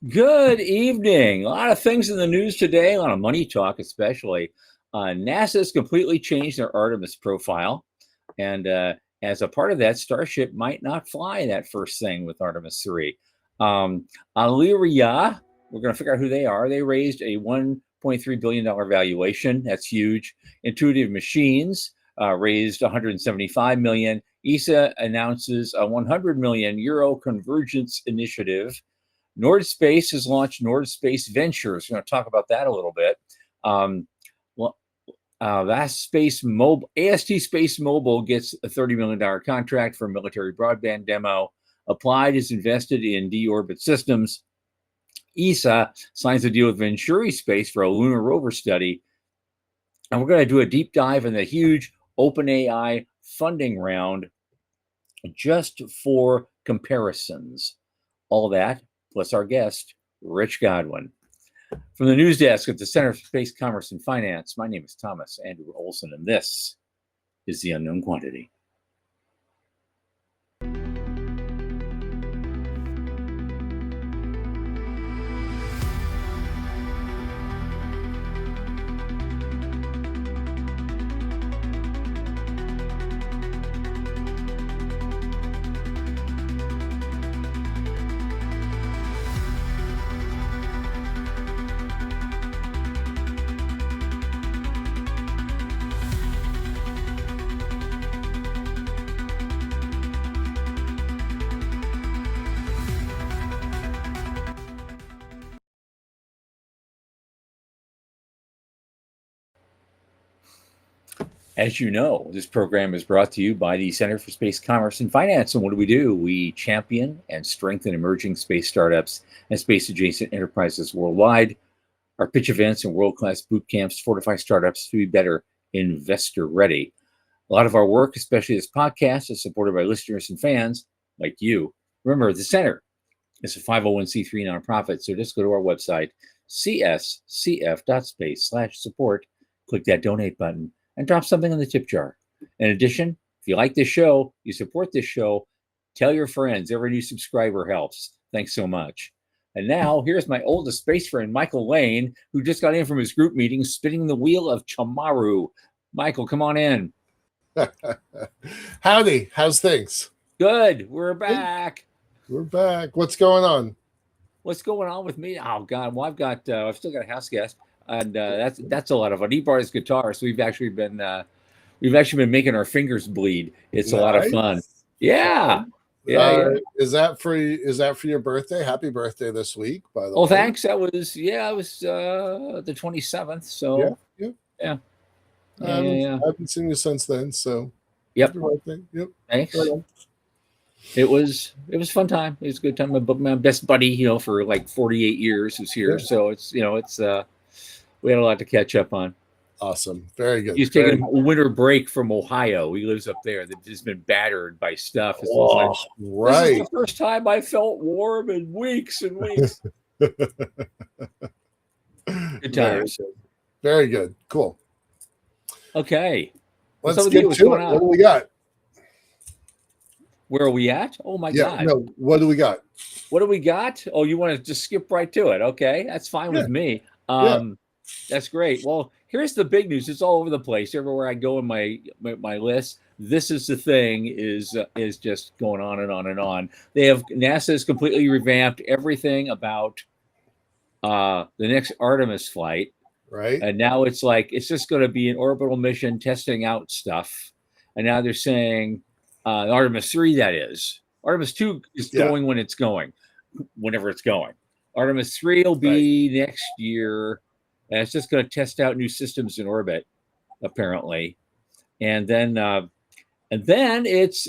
Good evening. A lot of things in the news today, a lot of money talk, especially. NASA has completely changed their Artemis profile. And as a part of that, Starship might not fly that first thing with Artemis 3. Aliria, we're going to figure out who they are. They raised a $1.3 billion valuation. That's huge. Intuitive Machines raised 175 million. ESA announces a 100 million euro convergence initiative. Nord Space has launched Nord Space Ventures. We're going to talk about that a little bit. Well, AST Space Mobile gets a $30 million contract for a military broadband demo. Applied is invested in D-Orbit Systems. ESA signs a deal with Venturi Space for a lunar rover study. And we're going to do a deep dive in the huge OpenAI funding round just for comparisons. All that, plus our guest, Rich Godwin. From the news desk at the Center for Space Commerce and Finance, my name is Thomas Andrew Olson, and this is The Unknown Quantity. As you know, this program is brought to you by the Center for Space Commerce and Finance. And what do? We champion and strengthen emerging space startups and space-adjacent enterprises worldwide. Our pitch events and world-class boot camps fortify startups to be better investor-ready. A lot of our work, especially this podcast, is supported by listeners and fans like you. Remember, the Center is a 501c3 nonprofit, so just go to our website, cscf.space/support, click that donate button, and drop something in the tip jar. In addition, if you like this show, you support this show, tell your friends. Every new subscriber helps. Thanks so much. And now, here's my oldest space friend, Michael Lane, who just got in from his group meeting, spinning the wheel of Chamaru. Michael, come on in. Howdy. How's things? Good. We're back. We're back. What's going on? What's going on with me? Oh, God. Well, I've still got a house guest. And that's a lot of fun. He brought his guitar, so we've actually been making our fingers bleed. It's nice. A lot of fun. Yeah. Yeah. Is that for your birthday? Happy birthday this week, by the way. Oh, thanks. It was the 27th. So yeah. I haven't seen you since then. So yep. Happy birthday. Yep. Thanks. It was a fun time. It was a good time. My best buddy, for like 48 years was here. Yeah. So it's we had a lot to catch up on. Awesome. Very good. He's taking a winter break from Ohio. He lives up there. They've just been battered by stuff. Oh, right. This is the first time I felt warm in weeks and weeks. Good times. Very good. Cool. Okay. Let's get to it. What do we got? Where are we at? Oh, my God. No, what do we got? What do we got? Oh, you want to just skip right to it. Okay. That's fine with me. That's great. Well, here's the big news. It's all over the place. Everywhere I go in my list, this is the thing is just going on and on and on. NASA has completely revamped everything about the next Artemis flight. Right. And now it's just going to be an orbital mission testing out stuff. And now they're saying Artemis 3, that is. Artemis 2 is going when it's going, whenever it's going. Artemis 3 will be next year. And it's just going to test out new systems in orbit, apparently. And then it's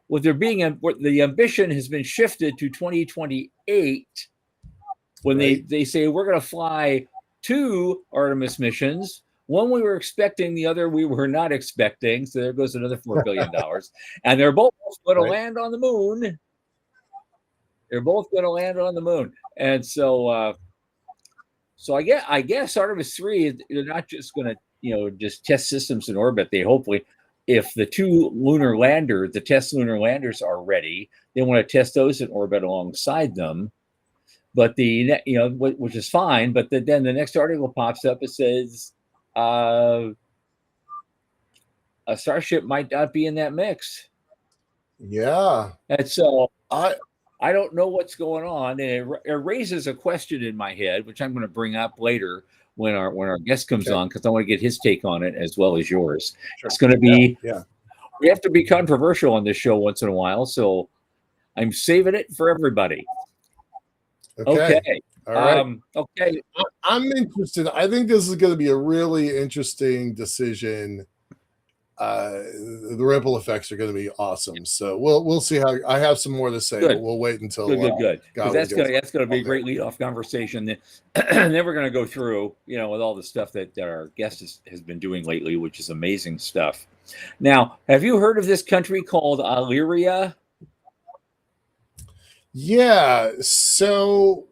what the ambition has been shifted to 2028 when they say we're going to fly 2 Artemis missions. One we were expecting, the other we were not expecting. So there goes another $4 billion. And they're both going to land on the moon. They're both going to land on the moon. And so I guess Artemis 3, they're not just going to, just test systems in orbit. They hopefully, if the 2 the test lunar landers are ready, they want to test those in orbit alongside them. but which is fine. But then the next article pops up. It says a Starship might not be in that mix. Yeah. And so I don't know what's going on. And it raises a question in my head, which I'm going to bring up later when our guest comes on, because I want to get his take on it as well as yours. Sure. It's going to be, yeah. We have to be controversial on this show once in a while. So I'm saving it for everybody. Okay. All right. Okay. I'm interested. I think this is going to be a really interesting decision. The ripple effects are going to be awesome. So we'll see how. I have some more to say, but we'll wait until good. Because that's going to be a great lead-off conversation. Then we're going to go through, with all the stuff that our guest has been doing lately, which is amazing stuff. Now, have you heard of this country called Illyria? Yeah. So,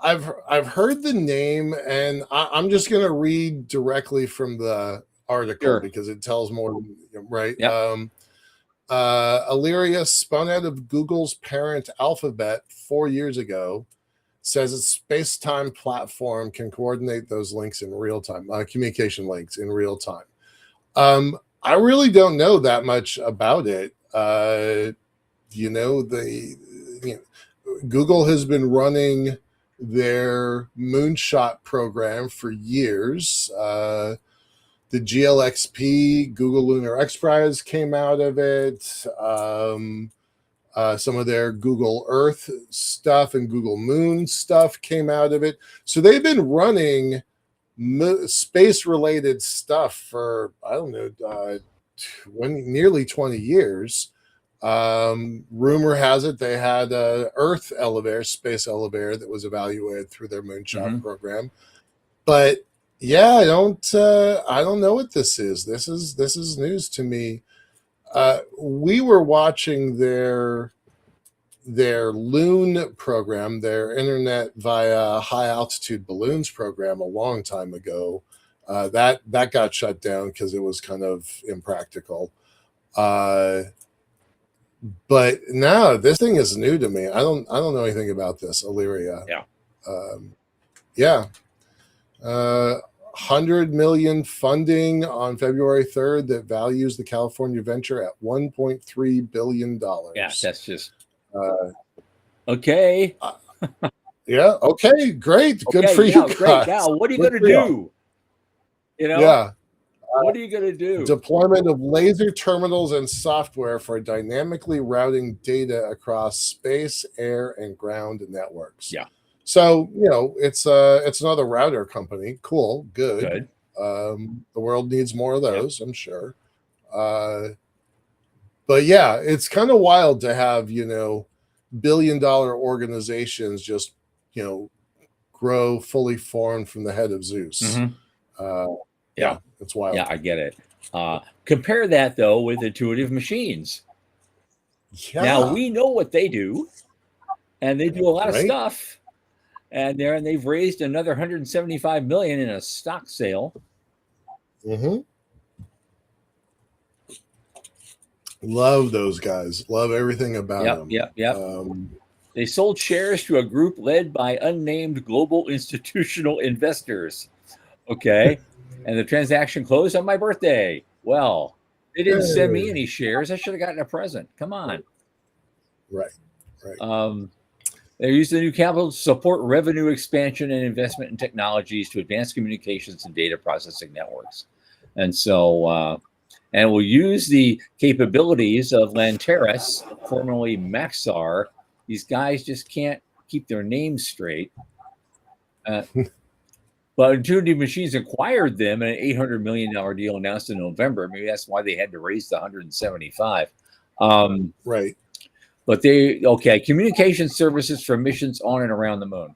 I've heard the name, and I'm just going to read directly from the article because it tells more, right? Yep. Illyria, spun out of Google's parent Alphabet 4 years ago, says its space-time platform can coordinate those links in real time, communication links in real time. I really don't know that much about it. Google has been running their moonshot program for years. The GLXP, Google Lunar X Prize, came out of it. Some of their Google Earth stuff and Google Moon stuff came out of it. So they've been running space-related stuff for, I don't know, nearly 20 years. Rumor has it they had a Earth elevator, space elevator that was evaluated through their moonshot program. But yeah, I don't know what this is. This is news to me. We were watching their Loon program, their internet via high altitude balloons program, a long time ago. That got shut down because it was kind of impractical. But no, this thing is new to me. I don't know anything about this, Illyria. Yeah. 100 million funding on February 3rd that values the California venture at $1.3 billion. Yeah, that's just okay. Yeah. Okay. Great. Good for you guys. Great. Now, what are you going to do? Yeah. What are you going to do? Deployment of laser terminals and software for dynamically routing data across space, air, and ground networks. Yeah. So, it's another router company. Cool. Good. The world needs more of those, I'm sure. But yeah, it's kind of wild to have, billion-dollar organizations just, grow fully formed from the head of Zeus. Yeah, it's wild. Yeah, I get it. Compare that, though, with Intuitive Machines. Yeah. Now, we know what they do, and they do a lot of stuff. And they've raised another $175 million in a stock sale. Love those guys. Love everything about them. Yep. They sold shares to a group led by unnamed global institutional investors. Okay. And the transaction closed on my birthday. Well, they didn't send me any shares. I should have gotten a present. Come on. Right. They used the new capital to support revenue expansion and investment in technologies to advance communications and data processing networks. And so, and we'll use the capabilities of Lanteris, formerly Maxar. These guys just can't keep their names straight. But Intuitive Machines acquired them in an $800 million deal announced in November. Maybe that's why they had to raise the 175. Right. But communication services for missions on and around the moon.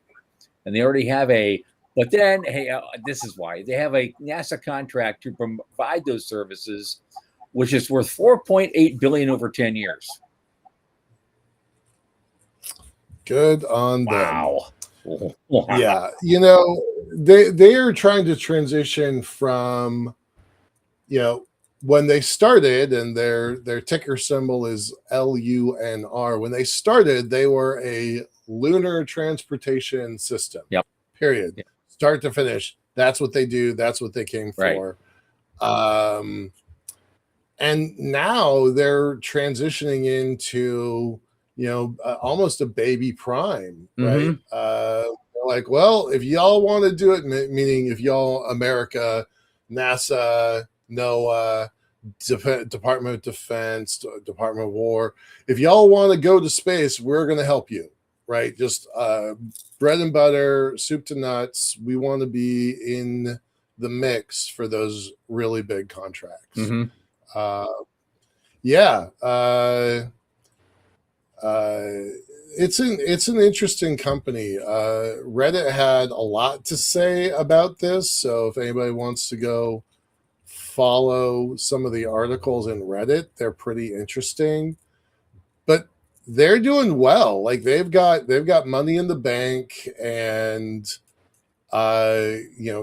And they already have this is why. They have a NASA contract to provide those services, which is worth $4.8 billion over 10 years. Good on them. Wow. Yeah. They are trying to transition from, when they started, and their ticker symbol is LUNR. When they started, they were a lunar transportation system. Yep. Period. Yep. Start to finish. That's what they do. That's what they came for. And now they're transitioning into, almost a baby prime, right? They're like, well, if y'all want to do it, meaning if y'all, America, NASA, NOAA, Department of Defense, Department of War, if y'all want to go to space, we're going to help you, right? Just bread and butter, soup to nuts. We want to be in the mix for those really big contracts. It's an interesting company. Reddit had a lot to say about this, so if anybody wants to go follow some of the articles in Reddit, they're pretty interesting. But they're doing well. Like they've got money in the bank, and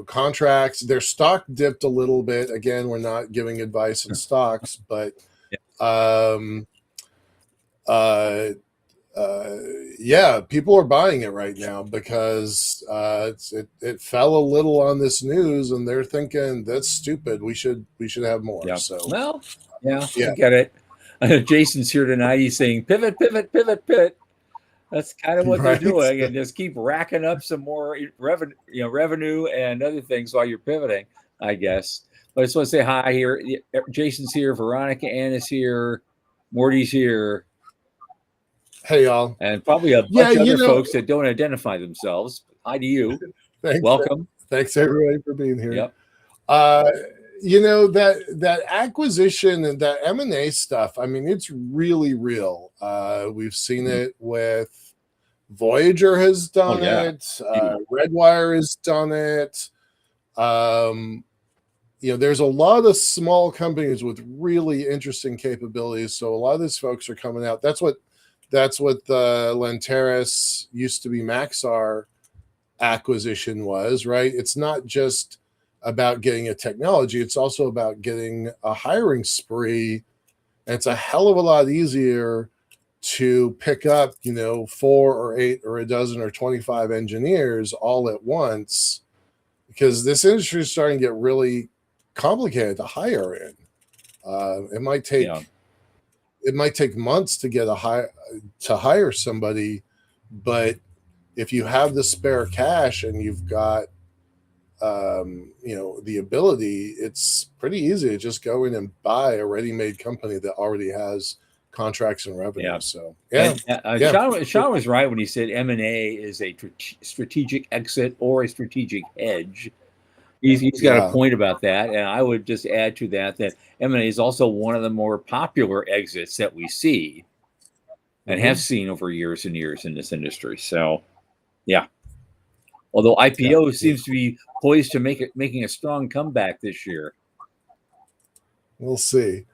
contracts. Their stock dipped a little bit. Again, we're not giving advice on stocks, but people are buying it right now because it fell a little on this news, and they're thinking that's stupid. We should have more. Yeah. So I get it. Jason's here tonight. He's saying pivot. That's kind of what they're doing, and just keep racking up some more revenue and other things while you're pivoting, I guess. But I just want to say hi here. Jason's here. Veronica Ann is here. Morty's here. Hey, y'all. And probably a bunch of other folks that don't identify themselves. Hi to you. Thanks. Welcome. Thanks, everybody, for being here. Yep. That acquisition and that M&A stuff, I mean, it's really real. We've seen it with Voyager has done it. Redwire has done it. There's a lot of small companies with really interesting capabilities. So a lot of these folks are coming out. That's what the Lanteris, used to be Maxar, acquisition was, right? It's not just about getting a technology, it's also about getting a hiring spree. And it's a hell of a lot easier to pick up 4 or 8 or a dozen or 25 engineers all at once, because this industry is starting to get really complicated to hire in. It might take months to get to hire somebody, but if you have the spare cash and you've got the ability, it's pretty easy to just go in and buy a ready-made company that already has contracts and revenue. Sean was right when he said M&A is a strategic exit or a strategic hedge. He's got a point about that, and I would just add to that M&A is also one of the more popular exits that we see and have seen over years and years in this industry. So, although IPO seems to be poised to making a strong comeback this year. We'll see.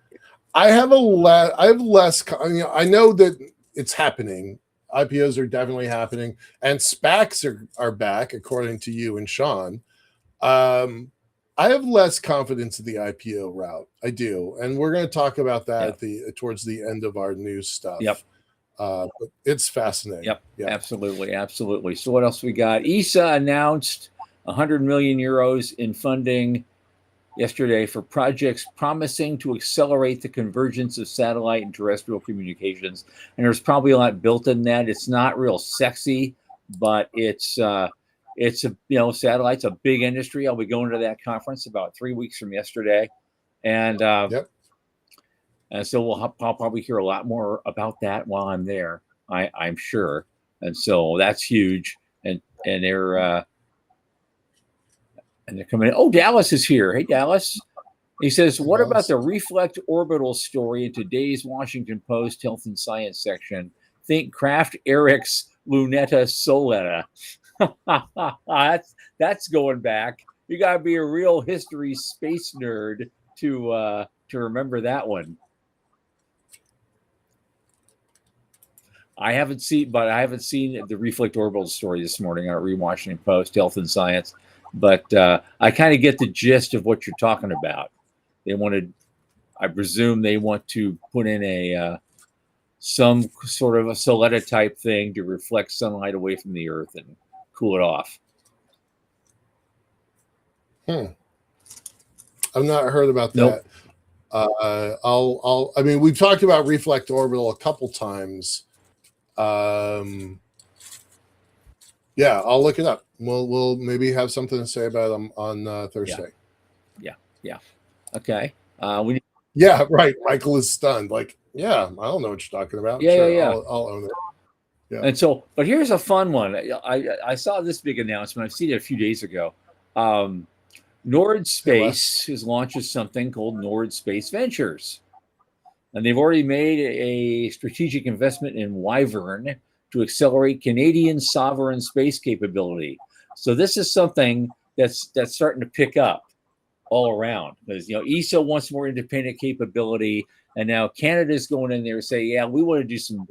I have less. I know that it's happening. IPOs are definitely happening, and SPACs are back, according to you and Sean. I have less confidence in the IPO route. I do, and we're going to talk about that towards the end of our news stuff. But it's fascinating. Absolutely. So what else we got? ESA announced 100 million euros in funding yesterday for projects promising to accelerate the convergence of satellite and terrestrial communications. And there's probably a lot built in that. It's not real sexy, but it's satellite's a big industry. I'll be going to that conference about 3 weeks from yesterday, and so I'll probably hear a lot more about that while I'm there. I'm sure, and so that's huge. And they're coming in. Oh, Dallas is here. Hey, Dallas. He says, "What about the reflect orbital story in today's Washington Post Health and Science section? Think Kraft Eric's Lunetta Soletta." That's going back. You got to be a real history space nerd to remember that one. I haven't seen the reflect orbital story this morning. I read Washington Post Health and Science, but I kind of get the gist of what you're talking about. They wanted I presume they want to put in a some sort of a soletta type thing to reflect sunlight away from the Earth and cool it off. I've not heard about Nope. that. I mean, we've talked about reflect orbital a couple times. Yeah, I'll look it up. We'll maybe have something to say about them on Thursday. Yeah. Okay. Yeah, right. Michael is stunned. Like, yeah, I don't know what you're talking about. Yeah, Sure, yeah. I'll own it. Yeah. And so, but here's a fun one. I saw this big announcement. I've seen it a few days ago. Nord Space has launched something called Nord Space Ventures. And they've already made a strategic investment in Wyvern to accelerate Canadian sovereign space capability. So this is something that's starting to pick up all around, because ESA wants more independent capability, and now Canada's going in there and say, yeah, we want to do some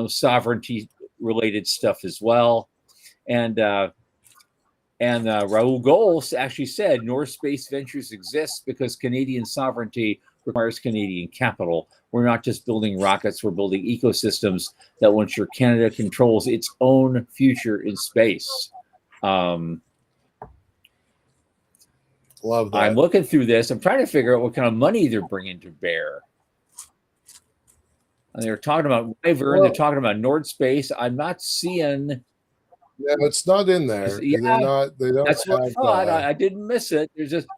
sovereignty related stuff as well. And Raoul Goals actually said North Space Ventures exists because Canadian sovereignty requires Canadian capital. We're not just building rockets, we're building ecosystems that will ensure Canada controls its own future in space. Love that. I'm looking through this. I'm trying to figure out what kind of money they're bringing to bear. And they're talking about Wyvern, they're talking about Nord Space. I'm not seeing. Yeah, it's not in there. Yeah, they don't. That's what I thought. I didn't miss it. There's just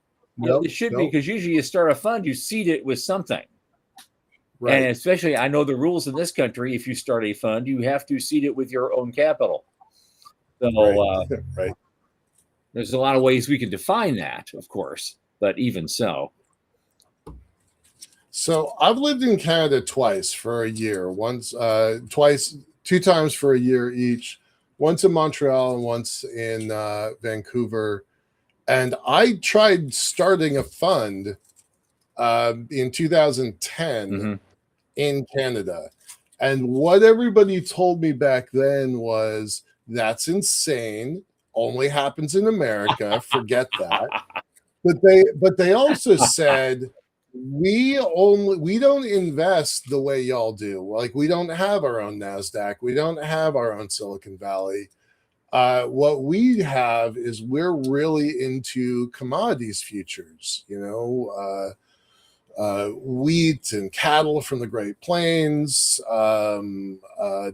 it should be, because usually you start a fund, you seed it with something. Right. And especially, I know the rules in this country. If you start a fund, you have to seed it with your own capital. So, right. There's a lot of ways we can define that, of course, but even so. So I've lived in Canada twice for a year. Once, twice, 2 times for a year each. Once in Montreal and once in Vancouver. And I tried starting a fund in 2010 in Canada. And what everybody told me back then was, that's insane. Only happens in America. Forget that. But they also said, we don't invest the way y'all do. Like, we don't have our own NASDAQ. We don't have our own Silicon Valley. What we have is, we're really into commodities futures, wheat and cattle from the Great Plains,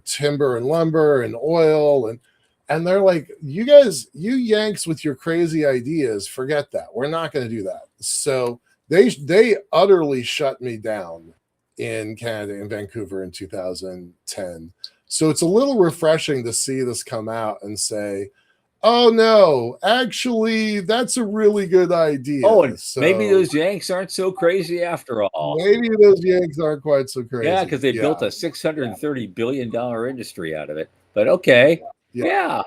timber and lumber and oil. And they're like, you guys, you Yanks with your crazy ideas, forget that. We're not going to do that. So they utterly shut me down in Canada, in Vancouver in 2010. So it's a little refreshing to see this come out and say, oh no, actually, that's a really good idea. Oh, and maybe those Yanks aren't so crazy after all. Maybe those Yanks aren't quite so crazy. Yeah, because they built a $630 billion industry out of it. But okay. Yeah.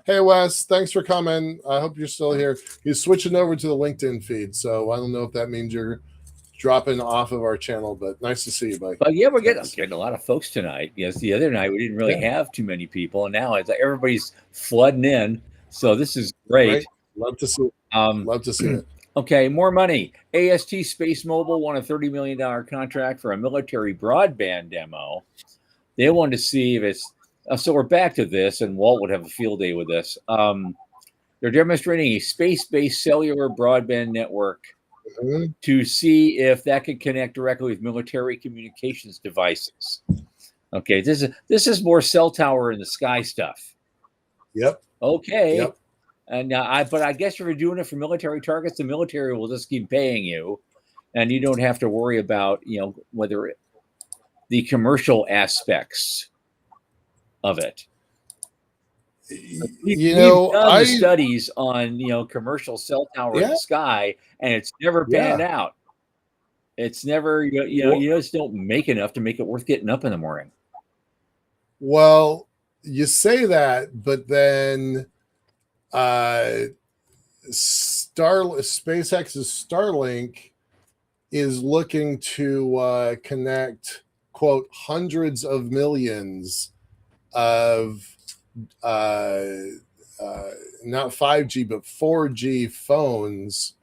Hey, Wes, thanks for coming. I hope you're still here. He's switching over to the LinkedIn feed, so I don't know if that means you're dropping off of our channel, but nice to see you, buddy. But yeah, we're getting a lot of folks tonight. Yes, the other night we didn't really have too many people, and now it's like everybody's flooding in. So this is great. Love to see it. Love to see it. Okay, more money. AST Space Mobile won a $30 million contract for a military broadband demo. They wanted to see if it's so we're back to this, and Walt would have a field day with this. They're demonstrating a space-based cellular broadband network to see if that can connect directly with military communications devices. Okay, this is more cell tower in the sky stuff. Yep. Okay. Yep. And but I guess if you're doing it for military targets, the military will just keep paying you, and you don't have to worry about whether the commercial aspects of it. We've done the studies on commercial cell tower in the sky, and it's never panned out. It's never you just don't make enough to make it worth getting up in the morning. Well, you say that, but then SpaceX's Starlink is looking to connect, quote, hundreds of millions of not 5G but 4G phones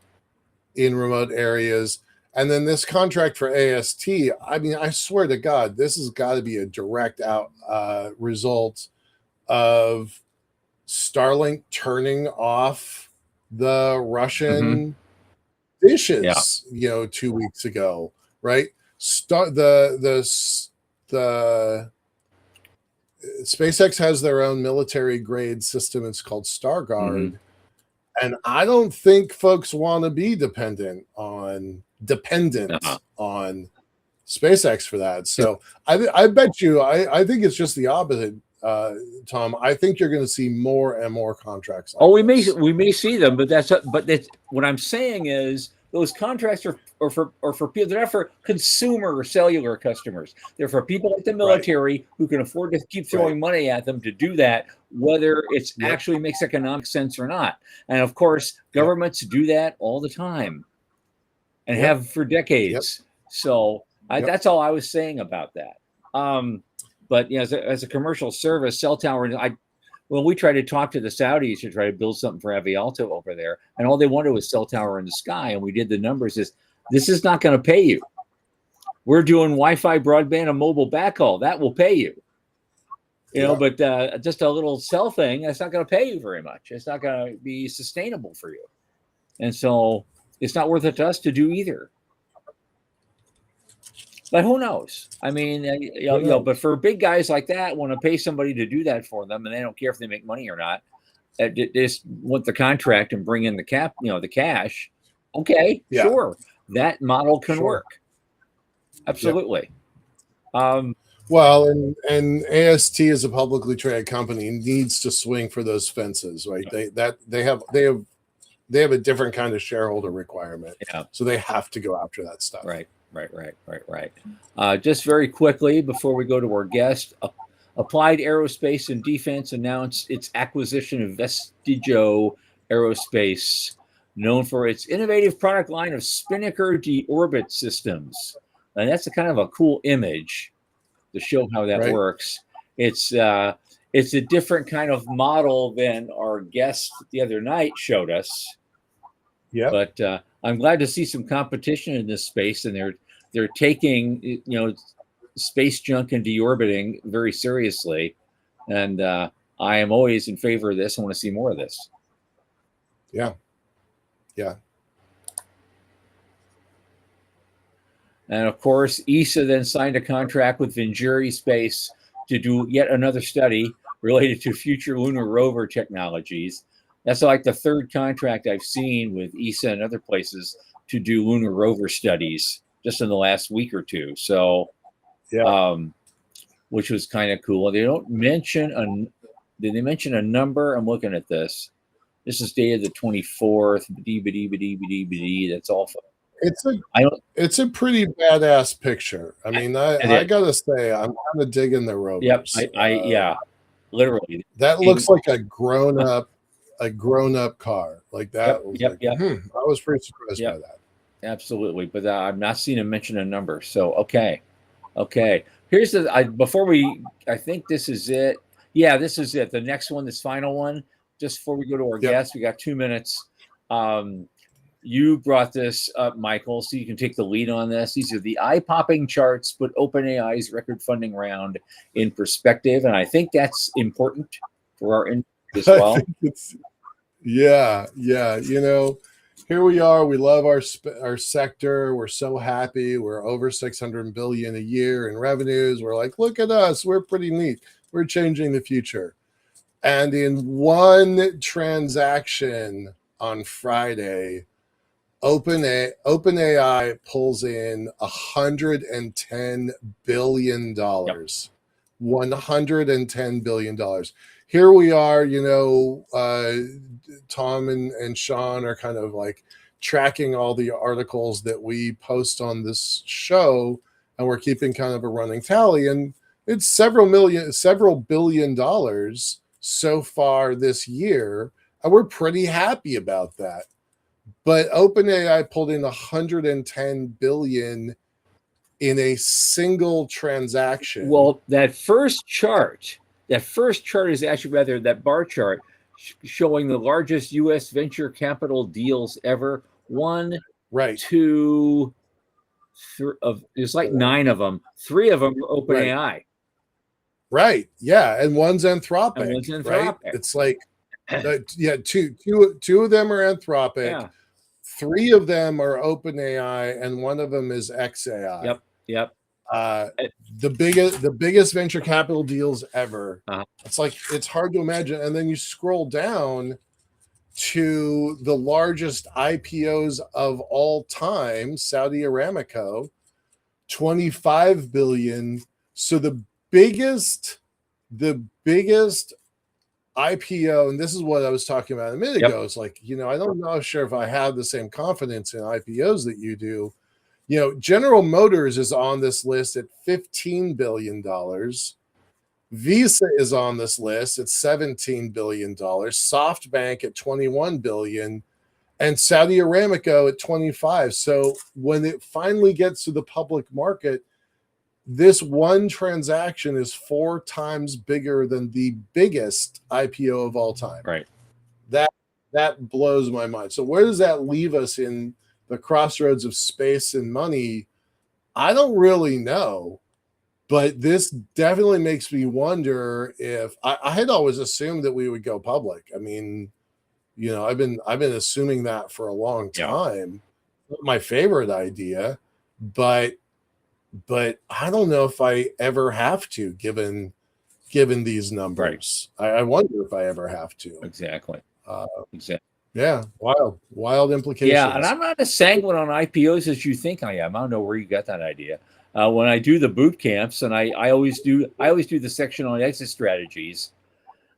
in remote areas. And then this contract for AST, I mean, I swear to God, this has got to be a direct out result of Starlink turning off the Russian Yeah. dishes, 2 weeks ago, right? The SpaceX has their own military grade system. It's called Starguard. And I don't think folks want to be dependent on SpaceX for that. So I bet you, I think it's just the opposite, Tom. I think you're going to see more and more contracts. Like we may see them, but that's what I'm saying is those contracts are for people. They're not for consumer or cellular customers. They're for people like the military who can afford to keep throwing money at them to do that, whether it actually makes economic sense or not. And of course, governments do that all the time and have for decades. So that's all I was saying about that. But as a commercial service, cell tower, when we tried to talk to the Saudis to try to build something for Avialto over there, and all they wanted was cell tower in the sky, and we did the numbers, this is not going to pay you. We're doing Wi-Fi, broadband, and mobile backhaul. That will pay you. But just a little cell thing, that's not going to pay you very much. It's not going to be sustainable for you. And so it's not worth it to us to do either. But who knows? I mean, but for big guys like that, want to pay somebody to do that for them, and they don't care if they make money or not. They just want the contract and bring in the the cash. Okay, sure, that model can work. Absolutely. Well, and AST as a publicly traded company needs to swing for those fences, right? They have a different kind of shareholder requirement, so they have to go after that stuff. Right. Just very quickly before we go to our guest, Applied Aerospace and Defense announced its acquisition of Vestigio Aerospace, known for its innovative product line of Spinnaker deorbit systems. And that's a kind of a cool image to show how that works. It's a different kind of model than our guest the other night showed us. Yeah, but I'm glad to see some competition in this space, and they're taking space junk and deorbiting very seriously, and I am always in favor of this. I want to see more of this. Yeah. And of course, ESA then signed a contract with Vingiri Space to do yet another study related to future lunar rover technologies. That's like the third contract I've seen with ESA and other places to do lunar rover studies just in the last week or two. So, which was kind of cool. They don't mention did they mention a number? I'm looking at this. This is dated the 24th. That's awful. It's a pretty badass picture. I mean, I gotta say, I'm kind of digging the rovers. Yep, literally. That looks like a grown up car like that. I was pretty surprised by that. Absolutely, but I've not seen him mention a number. So okay. Here's I think this is it. Yeah, this is it. The next one, this final one. Just before we go to our guest, we got 2 minutes. You brought this up, Michael, so you can take the lead on this. These are the eye-popping charts, put OpenAI's record funding round in perspective, and I think that's important for our industry as well. Yeah. Here we are. We love our sector. We're so happy. We're over $600 billion a year in revenues. We're like, look at us. We're pretty neat. We're changing the future. And in one transaction on Friday, OpenAI pulls in $110 billion. $110 billion. Here we are, Tom and Sean are kind of like tracking all the articles that we post on this show, and we're keeping kind of a running tally. And it's several billion dollars so far this year, and we're pretty happy about that. But OpenAI pulled in $110 billion in a single transaction. Well, that first chart is actually that bar chart showing the largest U.S. venture capital deals ever. $1 Right. There's like 9 of them. 3 of them are OpenAI. Right. Yeah. And one's Anthropic. And one's Anthropic. Right. It's like, two of them are Anthropic. Yeah. 3 of them are OpenAI, and one of them is XAI. Yep. The biggest venture capital deals ever. Uh-huh. It's hard to imagine. And then you scroll down to the largest IPOs of all time, Saudi Aramco, 25 billion. So the biggest IPO, and this is what I was talking about a minute ago. It's like, I don't know sure if I have the same confidence in IPOs that you do. General Motors is on this list at $15 billion. Visa is on this list at $17 billion. SoftBank at $21 billion. And Saudi Aramco at 25. So when it finally gets to the public market, this one transaction is 4 times bigger than the biggest IPO of all time. Right. That blows my mind. So where does that leave us in the crossroads of space and money? I don't really know, but this definitely makes me wonder if I had always assumed that we would go public. I mean, I've been assuming that for a long time. Yeah. My favorite idea, but I don't know if I ever have to, given these numbers. Right. I wonder if I ever have to. Exactly. Yeah, wild implications. Yeah, and I'm not as sanguine on IPOs as you think I am. I don't know where you got that idea. When I do the boot camps, and I always do the section on exit strategies,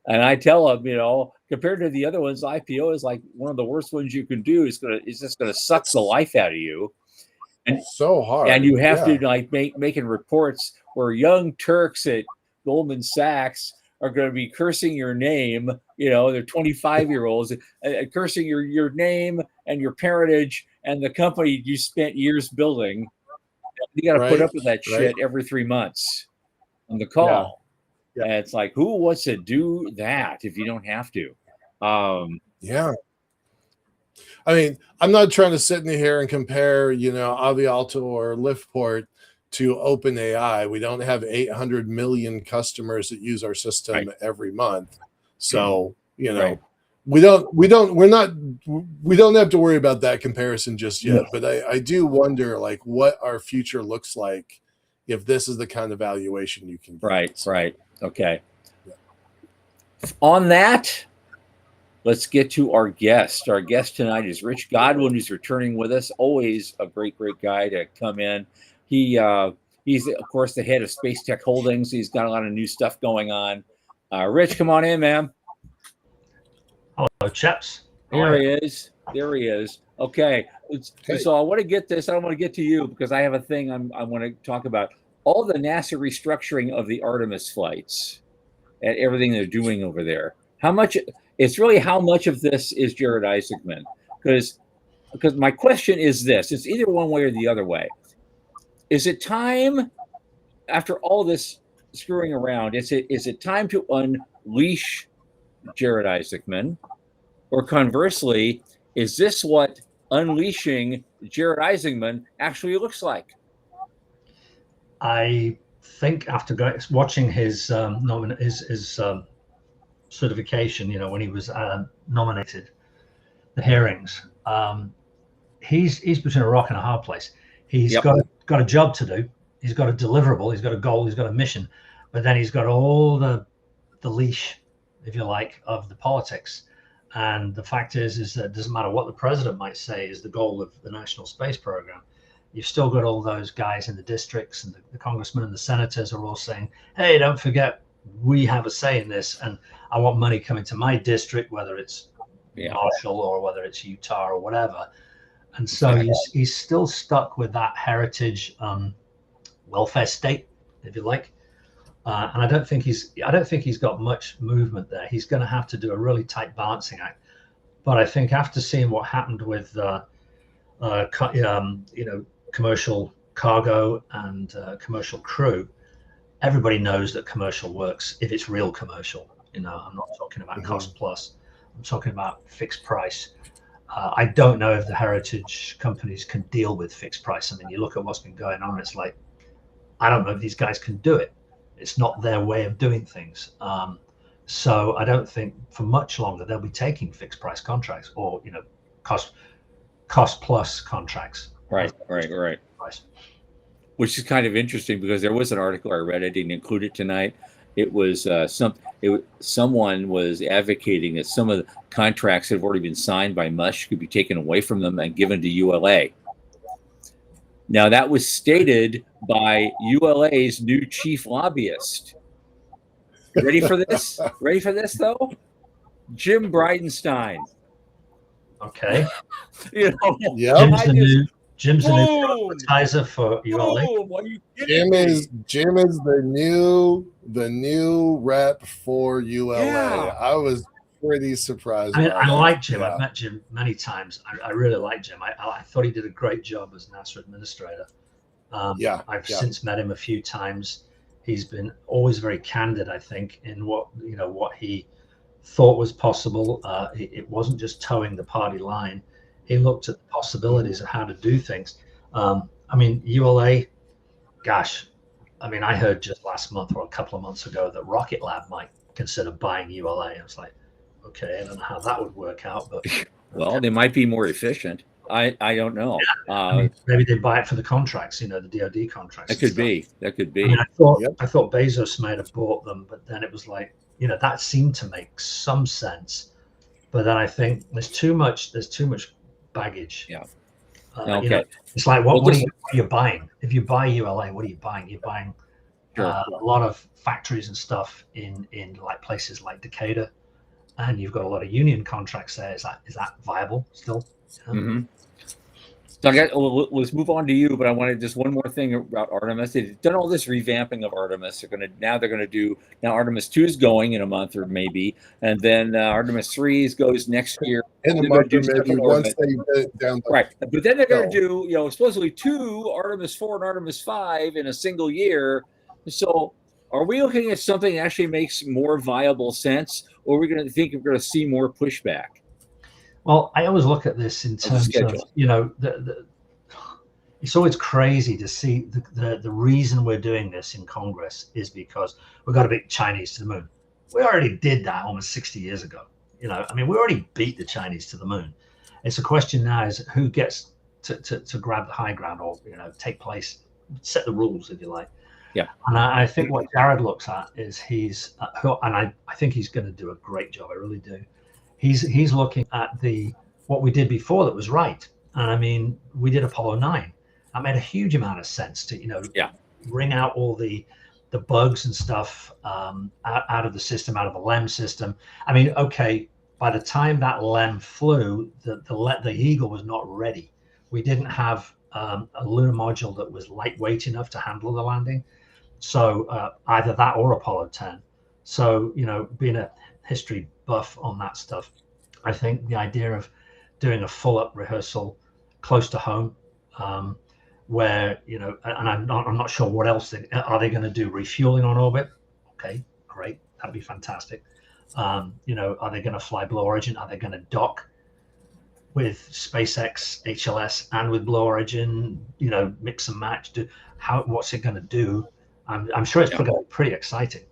and I tell them, compared to the other ones, IPO is like one of the worst ones you can do. It's just gonna suck the life out of you, and so hard. And you have to making reports where young Turks at Goldman Sachs are going to be cursing your name. They're 25-year-olds cursing your name and your parentage and the company you spent years building. You got to put up with that shit every 3 months on the call. Yeah. And it's like, who wants to do that if you don't have to? Yeah. I mean, I'm not trying to sit in here and compare, Avialto or Liftport to OpenAI. We don't have 800 million customers that use our system every month. So, we don't have to worry about that comparison just yet. But I do wonder what our future looks like if this is the kind of valuation you can get. Right. Okay. Yeah. On that, let's get to our guest. Our guest tonight is Rich Godwin, who's returning with us. Always a great guy to come in. He's, of course, the head of Space Tech Holdings. He's got a lot of new stuff going on. Rich, come on in, man. Hello, chaps. There he is. Okay. So I want to get this. I don't want to get to you because I have a thing I want to talk about. All the NASA restructuring of the Artemis flights and everything they're doing over there. How much of this is Jared Isaacman? Because my question is this. It's either one way or the other way. Is it time, after all this screwing around, is it time to unleash Jared Isaacman? Or conversely, is this what unleashing Jared Isaacman actually looks like? I think after watching his certification, when he was nominated, the hearings, he's between a rock and a hard place. He's got a job to do. He's got a deliverable. He's got a goal. He's got a mission. But then he's got all the leash, if you like, of the politics. And the fact is that it doesn't matter what the president might say is the goal of the National Space Program. You've still got all those guys in the districts, and the congressmen and the senators are all saying, hey, don't forget, we have a say in this. And I want money coming to my district, whether it's Marshall or whether it's Utah or whatever. And so he's still stuck with that heritage welfare state, if you like. And I don't think he's got much movement there. He's going to have to do a really tight balancing act. But I think after seeing what happened with commercial cargo and commercial crew, everybody knows that commercial works if it's real commercial. I'm not talking about cost plus. I'm talking about fixed price. I don't know if the heritage companies can deal with fixed price. I mean, you look at what's been going on, it's like, I don't know if these guys can do it. It's not their way of doing things. So I don't think for much longer they'll be taking fixed price contracts or, cost plus contracts. Right. Price. Which is kind of interesting because there was an article I read. I didn't include it tonight. It was someone was advocating that some of the contracts that have already been signed by Musk could be taken away from them and given to ULA. Now that was stated by ULA's new chief lobbyist. Ready for this? Ready for this though? Jim Bridenstine. Okay. Yep. Jim's the new advertiser for ULA. Jim is the new rep for ULA. Yeah. I was pretty surprised. I like Jim. Yeah. I've met Jim many times. I really like Jim. I thought he did a great job as NASA administrator. I've since met him a few times. He's been always very candid, I think, in what he thought was possible. It wasn't just towing the party line. He looked at the possibilities of how to do things. ULA, gosh, I heard just last month or a couple of months ago that Rocket Lab might consider buying ULA. I was like, okay, I don't know how that would work out, but well, they might be more efficient. I don't know. Yeah. Maybe they buy it for the contracts, the DoD contracts. That could be. I thought Bezos might have bought them, but then it was like, that seemed to make some sense. But then I think there's too much baggage. Yeah. Okay. It's like what are you buying? If you buy ULA, what are you buying? You're buying a lot of factories and stuff in like places like Decatur, and you've got a lot of union contracts there. Is that viable still? Mm-hmm. So let's move on to you, but I wanted just one more thing about Artemis. They've done all this revamping of Artemis. They're gonna do Artemis 2 is going in a month or maybe, and then Artemis 3 goes next year. In a month or maybe once they get it down. Right, but then they're gonna do supposedly 2 Artemis 4 and Artemis 5 in a single year. So are we looking at something that actually makes more viable sense, or are we going to think we're going to see more pushback? Well, I always look at this in terms of, it's always crazy to see the reason we're doing this in Congress is because we've got to beat Chinese to the moon. We already did that almost 60 years ago. We already beat the Chinese to the moon. It's a question now is who gets to grab the high ground or, take place, set the rules, if you like. Yeah. And I think what Jared looks at is I think he's going to do a great job. I really do. He's looking at what we did before that was right. And we did Apollo 9. That made a huge amount of sense to, wring out all the bugs and stuff out of the system, out of the LEM system. Okay, by the time that LEM flew, the Eagle was not ready. We didn't have a lunar module that was lightweight enough to handle the landing. So either that or Apollo 10. So, being a history buff on that stuff, I think the idea of doing a full-up rehearsal close to home, where, and I'm not sure what else are they going to do? Refueling on orbit? Okay, great. That'd be fantastic. Are they going to fly Blue Origin? Are they going to dock with SpaceX HLS and with Blue Origin? Mix and match. What's it going to do? I'm sure it's pretty exciting.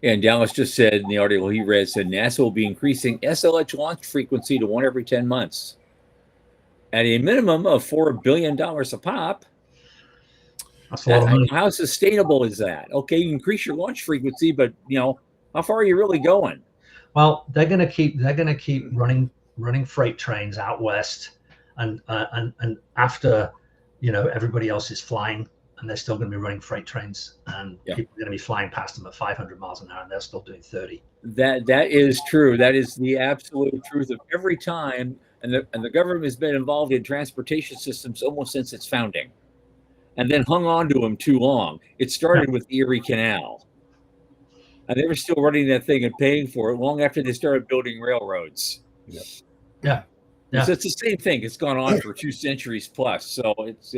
And Dallas just said in the article he read, NASA will be increasing SLH launch frequency to 1 every 10 months at a minimum of $4 billion a pop. That's a lot of money. How sustainable is that? Okay, you increase your launch frequency, but how far are you really going? Well, they're going to keep running freight trains out west, and after everybody else is flying. And they're still going to be running freight trains, and people are going to be flying past them at 500 miles an hour, and they're still doing 30. That is true. That is the absolute truth of every time. And the government has been involved in transportation systems almost since its founding, and then hung on to them too long. It started with the Erie Canal, and they were still running that thing and paying for it long after they started building railroads. Yeah. So it's the same thing. It's gone on for 2 centuries plus. So it's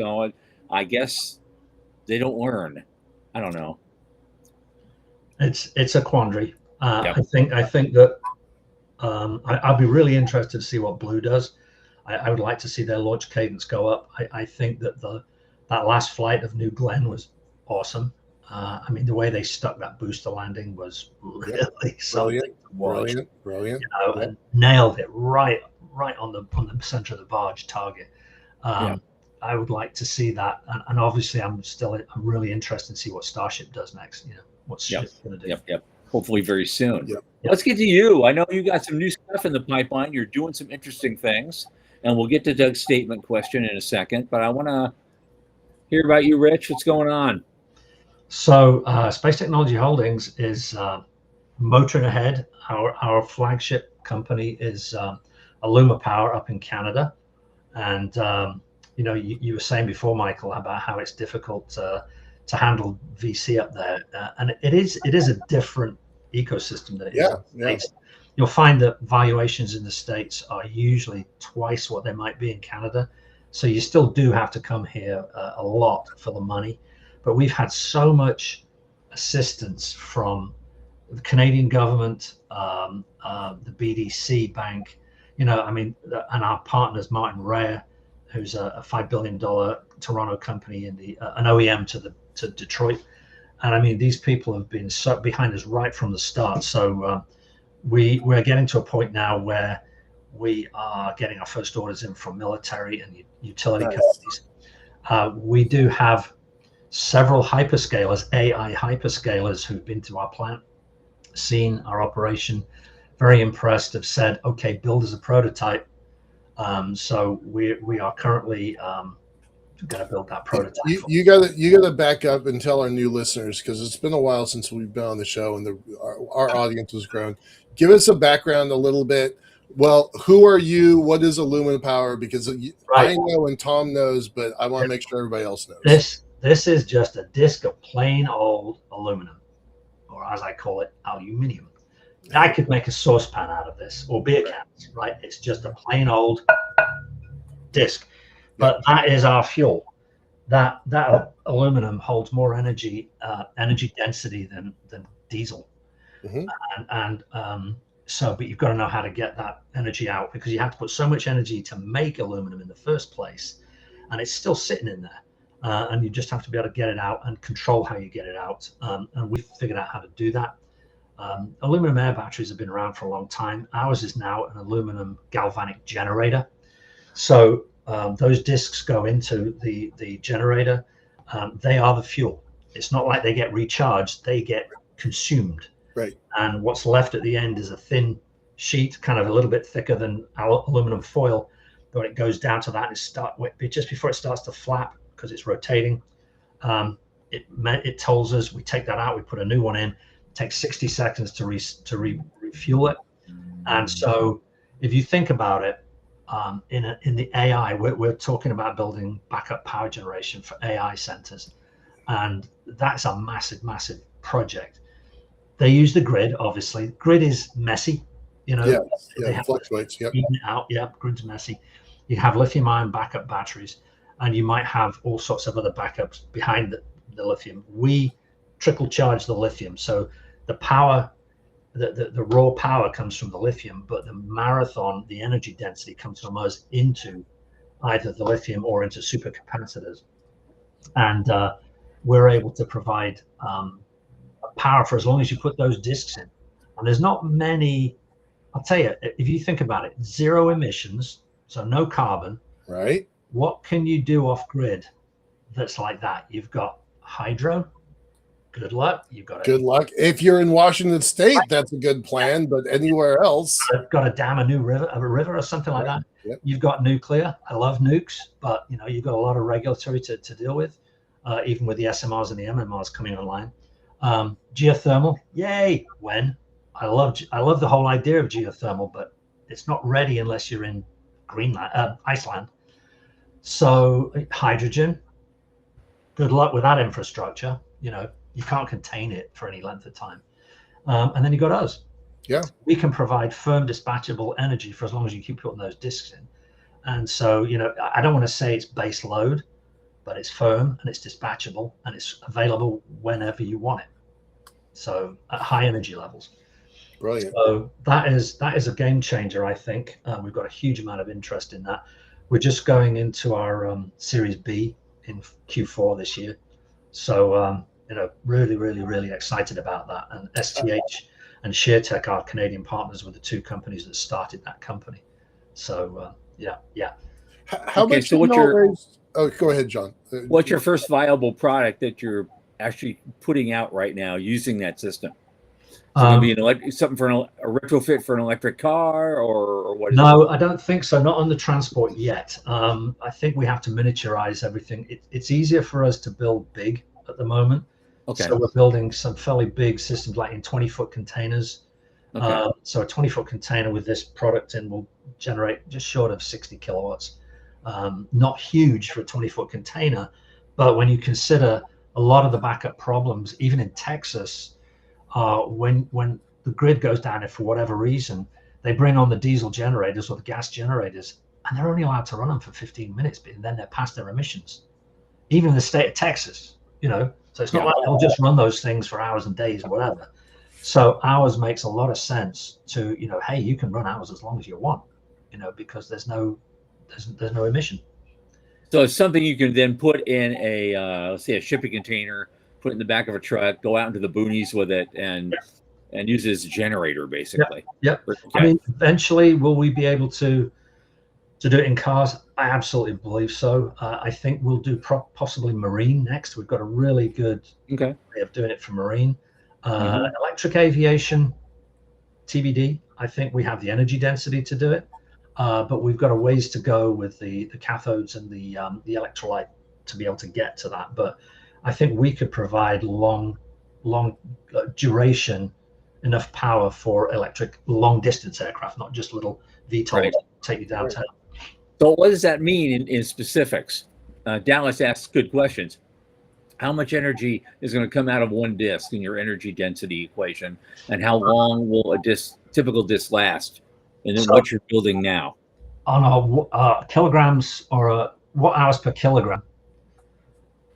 I guess. They don't learn. I don't know. It's a quandary. I think that I'd be really interested to see what Blue does. I would like to see their launch cadence go up. I think that that last flight of New Glenn was awesome. I mean, the way they stuck that booster landing was really something to watch. Brilliant. You know, and nailed it right on the center of the barge target. I would like to see that, and obviously, I'm really interested to see what Starship does next. You know, what's Ship going to do? Yep. Hopefully, very soon. Yep. Let's get to you. I know you got some new stuff in the pipeline. You're doing some interesting things, and we'll get to Doug's statement question in a second. But I want to hear about you, Rich. What's going on? So, Space Technology Holdings is motoring ahead. Our flagship company is Illuma Power up in Canada, and you know, you were saying before, Michael, about how it's difficult to handle VC up there, and it is a different ecosystem than it is in the States. You'll find that valuations in the States are usually twice what they might be in Canada, so you still do have to come here a lot for the money. But we've had so much assistance from the Canadian government, the BDC Bank, you know, I mean, and our partners, Martin Rare, who's a $5 billion Toronto company in an OEM to Detroit. And I mean, these people have been so behind us right from the start. So we're getting to a point now where we are getting our first orders in from military and utility companies. We do have several hyperscalers, AI hyperscalers, who've been to our plant, seen our operation, very impressed, have said, okay, build as a prototype. So we are currently going to build that prototype. You gotta back up and tell our new listeners, because it's been a while since we've been on the show and our audience has grown. Give us a background a little bit. Well, who are you? What is Illuma Power? Because I know and Tom knows, but I want to make sure everybody else knows. This is just a disc of plain old aluminum, or as I call it, aluminium. I could make a saucepan out of this, or beer cans, right? It's just a plain old disc, but that is our fuel. That aluminum holds more energy density than diesel, so, but you've got to know how to get that energy out, because you have to put so much energy to make aluminum in the first place, and it's still sitting in there. And you just have to be able to get it out and control how you get it out. And we've figured out how to do that. Aluminum air batteries have been around for a long time. Ours is now an aluminum galvanic generator. So those discs go into the generator. They are the fuel. It's not like they get recharged, they get consumed. Right. And what's left at the end is a thin sheet, kind of a little bit thicker than aluminum foil. But when it goes down to that, just before it starts to flap, because it's rotating, it tells us, we take that out, we put a new one in. It takes 60 seconds to refuel it. And so if you think about it, in the AI, we're talking about building backup power generation for AI centers, and that's a massive project. They use the grid, obviously. Grid is messy, you know. It fluctuates. Yep. Grid's messy. You have lithium-ion backup batteries, and you might have all sorts of other backups behind the lithium. We trickle charge the lithium, so the power, the raw power comes from the lithium, but the marathon, the energy density, comes from us into either the lithium or into supercapacitors, and we're able to provide power for as long as you put those discs in. And there's not many. I'll tell you, if you think about it, zero emissions, so no carbon. Right. What can you do off grid that's like that? You've got hydro. Good luck. Good luck. If you're in Washington State, that's a good plan. But anywhere else, I've got to dam a river or something like that. Yep. You've got nuclear. I love nukes, but you know, you've got a lot of regulatory to deal with, even with the SMRs and the MMRs coming online. Geothermal, yay! When I love the whole idea of geothermal, but it's not ready unless you're in Greenland, Iceland. So hydrogen, good luck with that infrastructure. You know, you can't contain it for any length of time. And then you got us. Yeah, we can provide firm dispatchable energy for as long as you keep putting those discs in. And so, you know, I don't want to say it's base load, but it's firm and it's dispatchable and it's available whenever you want it. So at high energy levels. Brilliant. So that is a game changer, I think. We've got a huge amount of interest in that. We're just going into our Series B in Q4 this year. So, really, really, really excited about that. And STH and ShareTech, our Canadian partners, were the two companies that started that company. So, yeah. How Okay, much so have you all raised? Oh, go ahead, John. what's your first viable product that you're actually putting out right now using that system? Is it going to be something for a retrofit for an electric car, or what is it? No, I don't think so. Not on the transport yet. I think we have to miniaturize everything. It's easier for us to build big at the moment. Okay. So we're building some fairly big systems, like in 20-foot containers. Okay. So a 20-foot container with this product in will generate just short of 60 kilowatts. Not huge for a 20-foot container, but when you consider a lot of the backup problems, even in Texas, when the grid goes down, if for whatever reason, they bring on the diesel generators or the gas generators, and they're only allowed to run them for 15 minutes, but then they're past their emissions. Even in the state of Texas, so it's not like they'll just run those things for hours and days or whatever. So ours makes a lot of sense to, hey, you can run ours as long as you want, because there's no emission. So it's something you can then put in let's say a shipping container, put it in the back of a truck, go out into the boonies with it, and use it as a generator, basically. Yep. Okay. I mean, eventually, will we be able to do it in cars? I absolutely believe so. I think we'll do possibly marine next. We've got a really good way of doing it for marine. Electric aviation, TBD. I think we have the energy density to do it, but we've got a ways to go with the cathodes and the electrolyte to be able to get to that. But I think we could provide long duration, enough power for electric long distance aircraft, not just little VTOL take you downtown. So what does that mean in specifics? Dallas asks good questions. How much energy is going to come out of one disk in your energy density equation, and how long will a typical disk last? And then what you're building now? On our kilograms or watt hours per kilogram,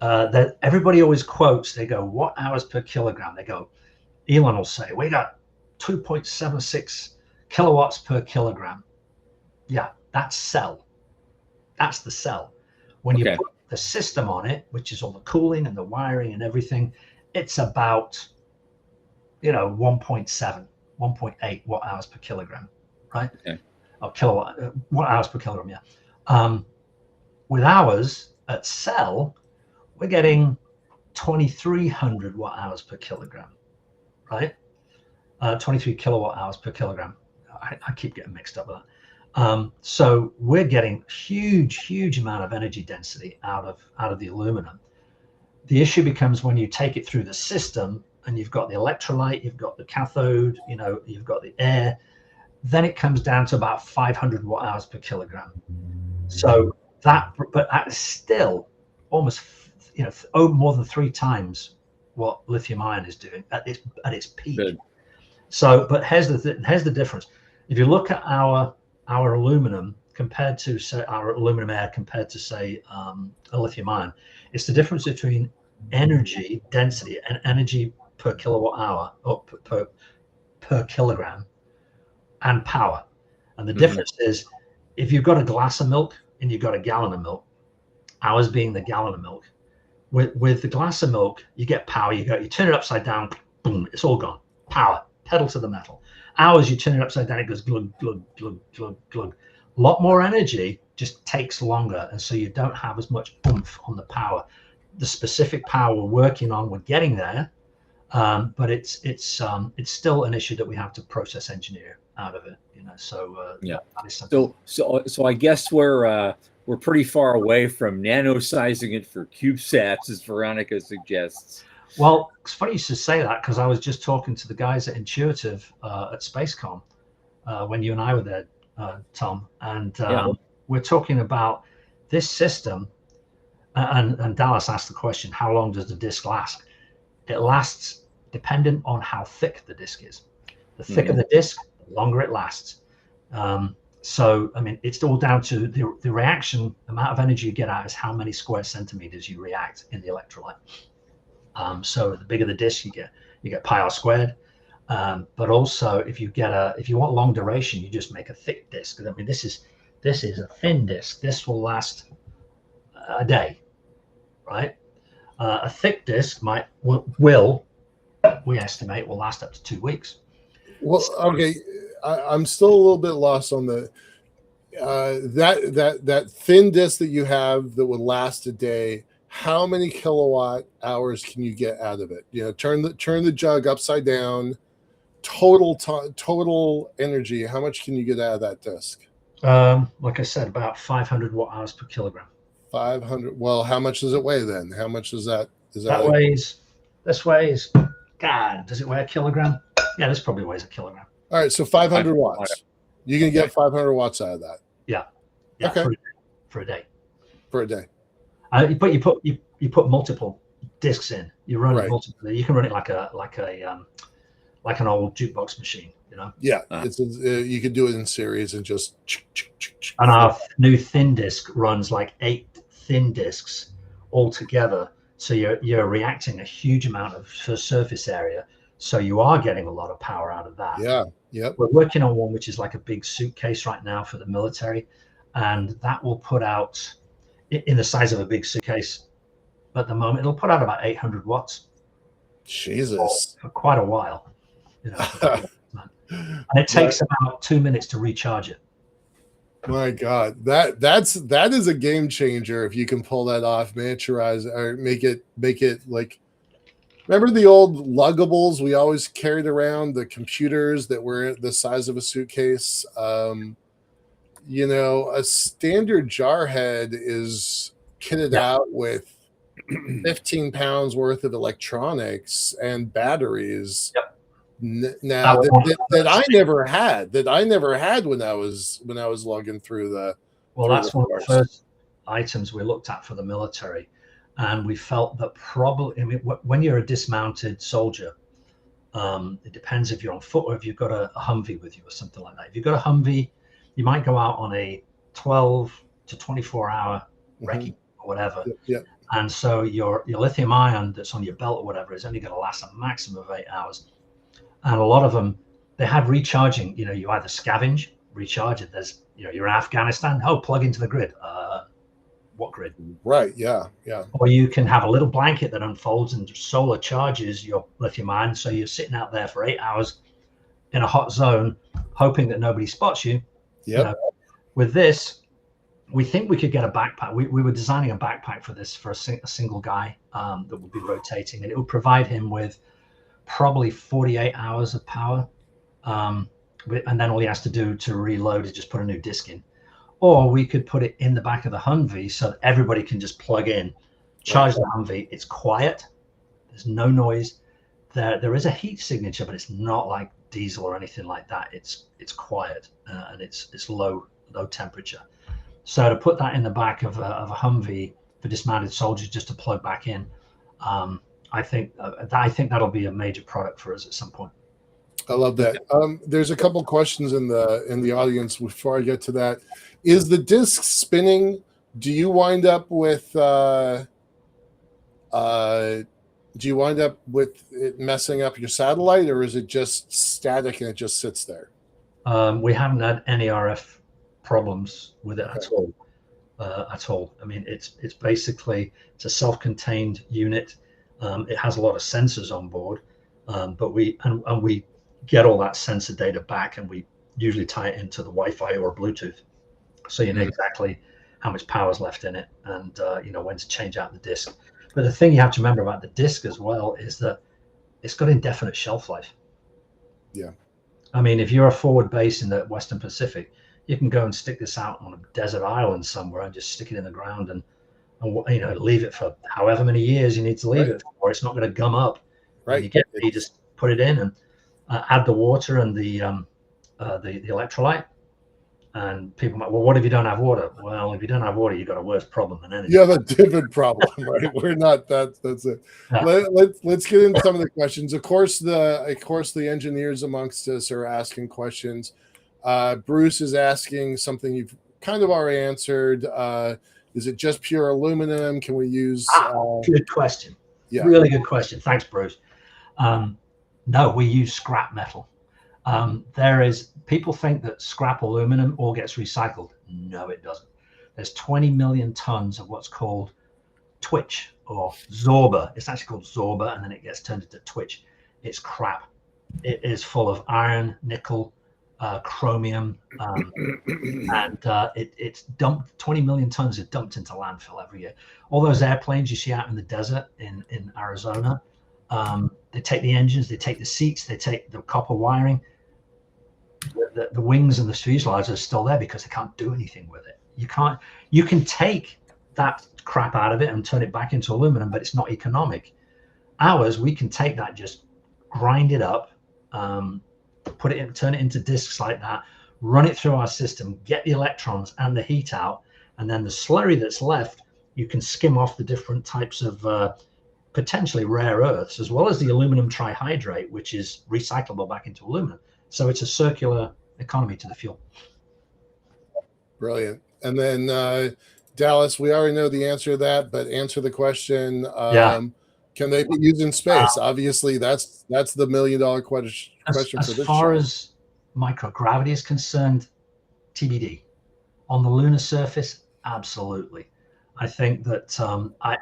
that everybody always quotes, they go, watt hours per kilogram. They go, Elon will say, we got 2.76 kilowatts per kilogram. Yeah, that's cell. That's the cell. When you put the system on it, which is all the cooling and the wiring and everything, it's about 1.7, 1.8 watt hours per kilogram, right? Or kilowatt watt hours per kilogram. Yeah. With ours at cell, we're getting 2,300 watt hours per kilogram, right? 23 kilowatt hours per kilogram. I keep getting mixed up with that. So we're getting huge amount of energy density out of the aluminum. The issue becomes when you take it through the system and you've got the electrolyte, you've got the cathode, you've got the air, then it comes down to about 500 watt hours per kilogram. So but that's still almost, more than 3 times what lithium ion is doing at its peak. Good. So, but here's the difference. If you look at our aluminum compared to, say, our aluminum air compared to, say, a lithium ion, it's the difference between energy density and energy per kilowatt hour or per kilogram and power. And the difference is, if you've got a glass of milk and you've got a gallon of milk, ours being the gallon of milk, with the glass of milk, you get power. You turn it upside down, boom, it's all gone. Power, pedal to the metal. Ours, you turn it upside down, it goes glug, glug, glug, glug, glug. A lot more energy, just takes longer, and so you don't have as much oomph on the power. The specific power we're working on, we're getting there, but it's still an issue that we have to process engineer out of it. So that is something. So I guess we're pretty far away from nano-sizing it for CubeSats, as Veronica suggests. Well, it's funny you should say that, because I was just talking to the guys at Intuitive at SpaceCom when you and I were there, Tom, and we're talking about this system. And Dallas asked the question, how long does the disk last? It lasts dependent on how thick the disk is. The thicker the disk, the longer it lasts. So, I mean, it's all down to the reaction, amount of energy you get out is how many square centimeters you react in the electrolyte. So the bigger the disk, you get pi r squared. But also, if you want long duration, you just make a thick disc. I mean, this is a thin disc. This will last a day, right? A thick disc will we estimate will last up to 2 weeks. Well, okay, I'm still a little bit lost on the that thin disc that you have that would last a day. How many kilowatt hours can you get out of it? You know, turn the jug upside down. Total energy. How much can you get out of that disc? Like I said, about 500 watt hours per kilogram. 500. Well, how much does it weigh then? How much is that? This weighs. God, does it weigh a kilogram? Yeah, this probably weighs a kilogram. All right, so 500 watts. You can get 500 watts out of that. Yeah. Okay. For a day. For a day. But you put multiple discs in. You run it multiple. You can run it like an old jukebox machine, you know. Yeah, you could do it in series and just. And our new thin disc runs like 8 thin discs all together. So you're reacting a huge amount of surface area. So you are getting a lot of power out of that. Yeah. Yep. We're working on one which is like a big suitcase right now for the military, and that will put out in the size of a big suitcase. At the moment, it'll put out about 800 watts. Jesus. For quite a while, you know. And it takes about 2 minutes to recharge it. My God, that is a game changer if you can pull that off, miniaturize or make it like. Remember the old luggables we always carried around, the computers that were the size of a suitcase? You know, a standard Jarhead is kitted out with 15 pounds worth of electronics and batteries. Yep. Now that I never had when I was logging through the. Well, that's one of the first items we looked at for the military, and we felt that probably, I mean, when you're a dismounted soldier, it depends if you're on foot or if you've got a Humvee with you or something like that. If you've got a Humvee, you might go out on a 12 to 24 hour recce or whatever. Yeah. And so your lithium ion that's on your belt or whatever is only going to last a maximum of 8 hours. And a lot of them, they have recharging. You know, you either scavenge, recharge it. There's, you know, you're in Afghanistan. Oh, plug into the grid. What grid? Right. Yeah. Yeah. Or you can have a little blanket that unfolds and solar charges your lithium ion. So you're sitting out there for 8 hours in a hot zone, hoping that nobody spots you. Yeah. You know, with this, we think we could get a backpack. We were designing a backpack for this for a single guy that would be rotating, and it would provide him with probably 48 hours of power, and then all he has to do to reload is just put a new disc in. Or we could put it in the back of the Humvee so that everybody can just plug in, charge the Humvee. It's quiet, there's no noise. There is a heat signature, but it's not like diesel or anything like that. It's quiet, and it's low temperature. So to put that in the back of a Humvee for dismounted soldiers just to plug back in, I think that'll be a major product for us at some point. I love that. There's a couple questions in the audience before I get to that. Is the disc spinning? Do you wind up with it messing up your satellite, or is it just static and it just sits there? We haven't had any RF problems with it at all. I mean, it's basically a self-contained unit. It has a lot of sensors on board, but we get all that sensor data back, and we usually tie it into the Wi-Fi or Bluetooth, so you know exactly how much power is left in it, and you know when to change out the disc. But the thing you have to remember about the disc as well is that it's got indefinite shelf life. Yeah. I mean, if you're a forward base in the Western Pacific, you can go and stick this out on a desert island somewhere and just stick it in the ground and you know, leave it for however many years you need to leave it for. It's not going to gum up. Right. You just put it in and add the water and the electrolyte. And people might, well, what if you don't have water? Well, if you don't have water, you've got a worse problem than anything. You have a different problem, right? We're not that's it. Yeah. Let's get into some of the questions. Of course, the engineers amongst us are asking questions. Bruce is asking something you've kind of already answered. Is it just pure aluminum? Can we use? Good question. Yeah. Really good question. Thanks, Bruce. No, we use scrap metal. People think that scrap aluminum all gets recycled. No, it doesn't. There's 20 million tons of what's called twitch or zorba. It's actually called zorba, and then it gets turned into twitch. It's crap. It is full of iron, nickel, chromium, and it's dumped. 20 million tons is dumped into landfill every year. All those airplanes you see out in the desert in Arizona, they take the engines, they take the seats, they take the copper wiring. The wings and the fuselage are still there because they can't do anything with it. You can take that crap out of it and turn it back into aluminum, but it's not economic. Ours, we can take that, just grind it up, put it in, turn it into discs like that, run it through our system, get the electrons and the heat out, and then the slurry that's left, you can skim off the different types of potentially rare earths, as well as the aluminum trihydrate, which is recyclable back into aluminum. So it's a circular economy to the fuel. Brilliant. And then Dallas, we already know the answer to that, but answer the question. Can they be used in space? Obviously, that's the $1 million question for this show. As far as microgravity is concerned, TBD. On the lunar surface, absolutely. I think that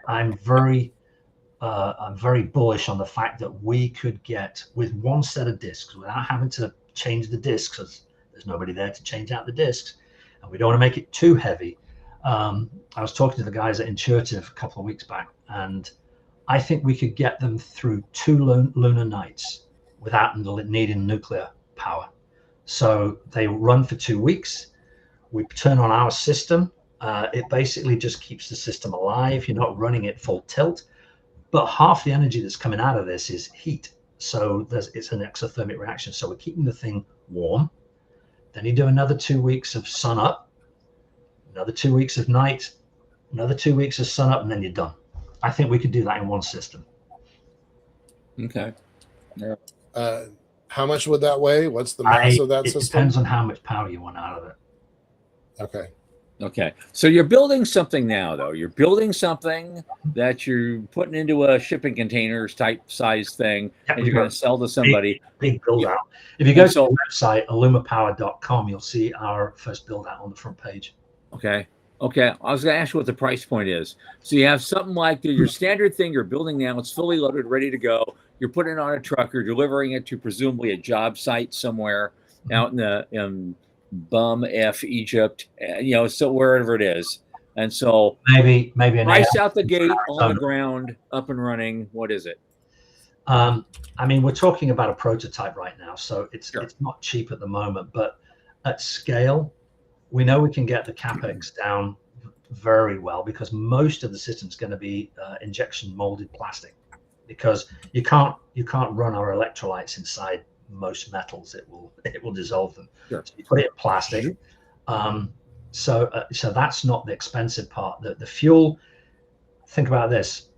I'm very bullish on the fact that we could get, with one set of discs, without having to change the discs, because there's nobody there to change out the discs, and we don't want to make it too heavy. I was talking to the guys at Intuitive a couple of weeks back, and I think we could get them through 2 lunar nights without needing nuclear power. So they run for 2 weeks. We turn on our system. It basically just keeps the system alive. You're not running it full tilt, but half the energy that's coming out of this is heat. So it's an exothermic reaction. So we're keeping the thing warm. Then you do another 2 weeks of sun up, another 2 weeks of night, another 2 weeks of sun up, and then you're done. I think we could do that in one system. Okay. Yeah. How much would that weigh? What's the mass of that system? It depends on how much power you want out of it. Okay. Okay. So you're building something now, though. You're building something that you're putting into a shipping containers type size thing, and you're going to sell to somebody. Big build out. If you go to the website, alumapower.com, you'll see our first build out on the front page. Okay. Okay. I was going to ask you what the price point is. So you have something like your standard thing you're building now. It's fully loaded, ready to go. You're putting it on a truck. You're delivering it to presumably a job site somewhere out in Bum F Egypt, so wherever it is. And so maybe price out the gate, on the ground, up and running. What is it? I mean, we're talking about a prototype right now, so it's not cheap at the moment, but at scale, we know we can get the capex down very well, because most of the system is going to be injection molded plastic, because you can't run our electrolytes inside most metals. It will dissolve them. Sure. So you put it in plastic. So that's not the expensive part. The fuel, think about this.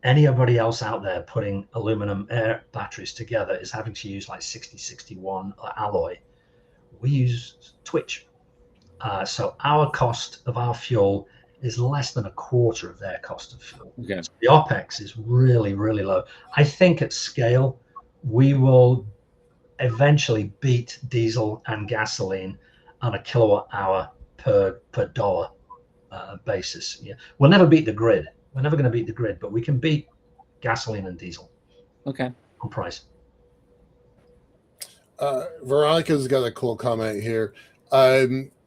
Anybody else out there putting aluminum air batteries together is having to use like 6061 alloy. We use twitch. So our cost of our fuel is less than a quarter of their cost of fuel. Okay. So the OPEX is really, really low. I think at scale, we will eventually beat diesel and gasoline on a kilowatt hour per dollar basis. Yeah, we'll never beat the grid. We're never going to beat the grid, but we can beat gasoline and diesel. Okay. On price. Veronica's got a cool comment here.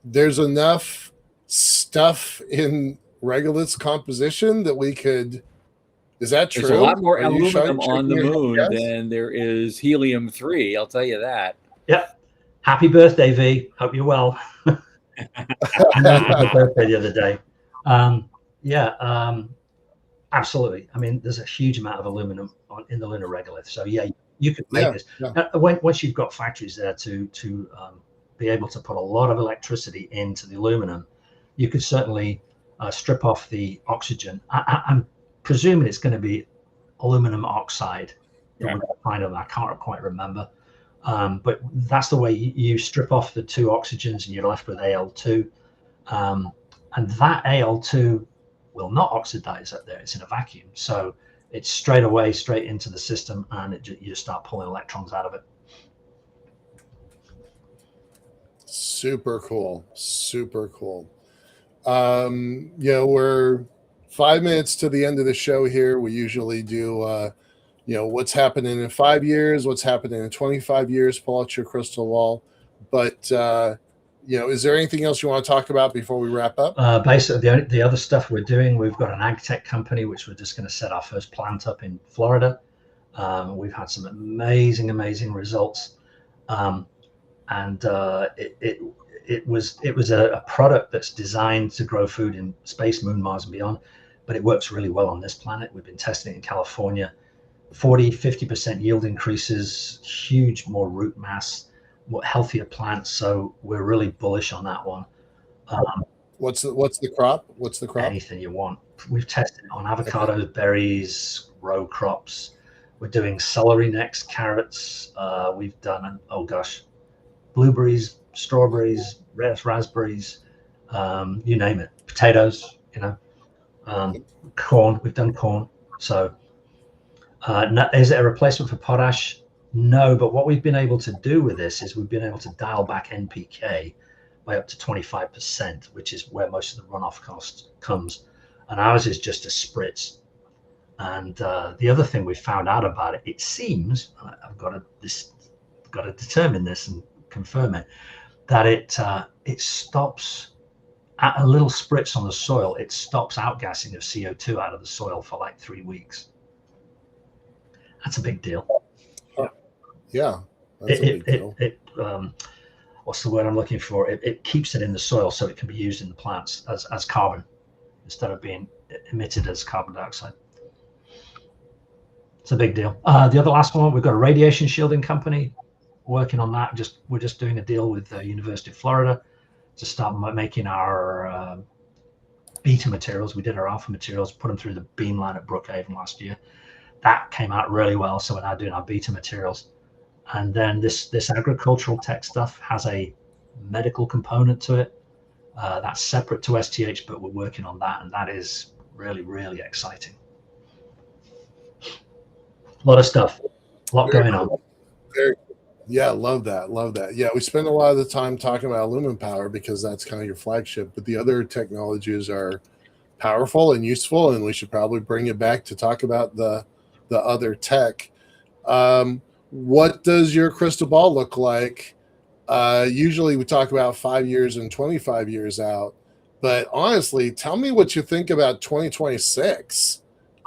There's enough stuff in Regolith's composition that we could. Is that true? There's a lot more aluminum on the moon than there is helium-3. I'll tell you that. Yep. Happy birthday, V. Hope you're well. I know my birthday the other day. Absolutely. I mean, there's a huge amount of aluminum in the lunar regolith. So yeah, you could make this. Yeah. Once you've got factories there to be able to put a lot of electricity into the aluminum, you could certainly strip off the oxygen. I'm presuming it's going to be aluminum oxide. Yeah. I can't quite remember. But that's the way you strip off the 2 oxygens and you're left with Al2. And that Al2 will not oxidize up there. It's in a vacuum. So it's straight away, straight into the system, and you just start pulling electrons out of it. Super cool. Super cool. We're 5 minutes to the end of the show here. We usually do, what's happening in 5 years, what's happening in 25 years, pull out your crystal ball. But, is there anything else you want to talk about before we wrap up? Basically, the other stuff we're doing, we've got an ag tech company, which we're just going to set our first plant up in Florida. We've had some amazing results. It was a product that's designed to grow food in space, Moon, Mars, and beyond, but it works really well on this planet. We've been testing it in California. 40-50% yield increases, huge more root mass, more healthier plants. So we're really bullish on that one. What's the crop? What's the crop? Anything you want. We've tested it on avocados, berries, row crops. We're doing celery next, carrots. We've done, blueberries, strawberries, raspberries, you name it, potatoes, corn. We've done corn. So is it a replacement for potash? No, but what we've been able to do with this is we've been able to dial back NPK by up to 25%, which is where most of the runoff cost comes. And ours is just a spritz. And the other thing we found out about it, it seems, I've got to determine this and confirm it, that it stops at a little spritz on the soil. It stops outgassing of CO2 out of the soil for like 3 weeks. That's a big deal. Yeah, that's a big deal. What's the word I'm looking for? It keeps it in the soil so it can be used in the plants as carbon instead of being emitted as carbon dioxide. It's a big deal. The other last one, we've got a radiation shielding company working on that. We're just doing a deal with the University of Florida to start making our beta materials. We did our alpha materials, put them through the beam line at Brookhaven last year. That came out really well. So we're now doing our beta materials. And then this agricultural tech stuff has a medical component to it. That's separate to STH, but we're working on that. And that is really, really exciting. A lot of stuff, a lot going on. Yeah, love that. Yeah, we spend a lot of the time talking about aluminum power because that's kind of your flagship, but the other technologies are powerful and useful, and we should probably bring it back to talk about the other tech. What does your crystal ball look like? Usually we talk about 5 years and 25 years out, but honestly, tell me what you think about 2026.